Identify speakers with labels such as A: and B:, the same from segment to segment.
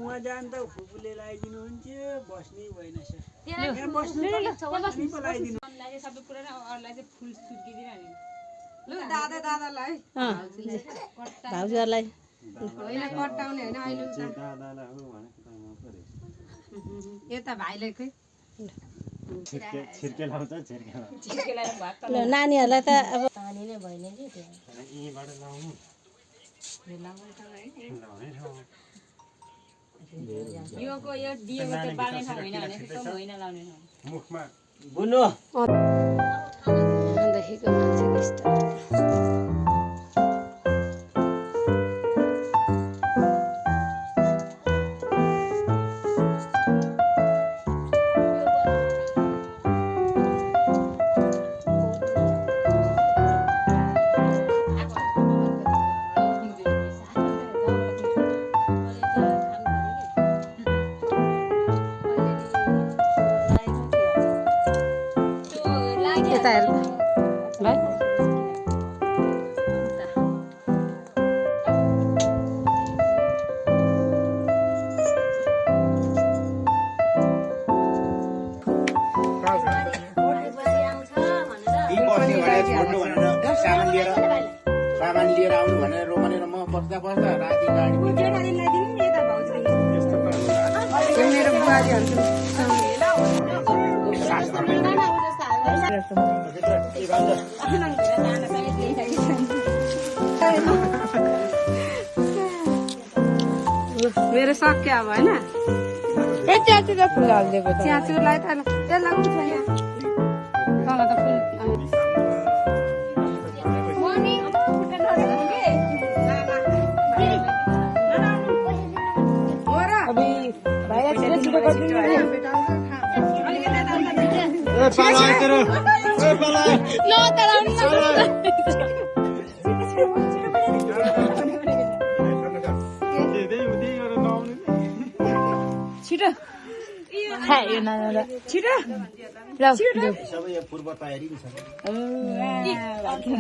A: उहाँ जान्छ फुपूले लगाइदिनु हुन्थ्यो बस्नै भएन सर
B: सबै कुरा अरूलाई चाहिँ फुल सुर्किदिरहने लु दादा दादालाई
C: भाउजूहरूलाई
B: होइन कटाउने होइन अहिले यता भाइलाई खै
C: ल नानीहरूलाई त अब
D: पानी नै भएन कि त्यो
B: योको यो दिएको त्यो पाल्ने ठाउँ होइन भने त्यो होइन लाउने ठाउँ
A: मुखमा
E: बुनो
C: देखिको मान्छेको स्टाइल
E: सामान लिएर आउनु भनेर रोमनेर म बस्दा बस्दा राति गाडी
B: मेरो बुहारीहरु मेरो सक्यो अब होइन
C: च्याचुको फुल हालिदिएको त
B: च्याचुलाई त त्यसलाई उठ्छ यहाँ तल त फुल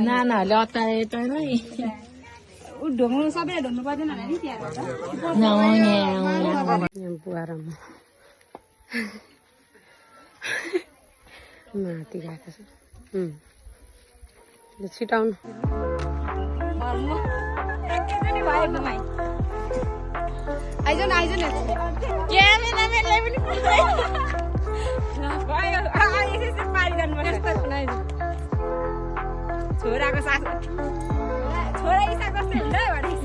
C: नानाहरूले अताए त नै
B: ढोग्नु सबैले ढोग्नु पर्दैन नि त्यहाँ
C: बुहारमा माथि गएको छ छिटाउनु
B: आइज न आइज न छोराको सास छोरा इसा कस्तो हुन्छ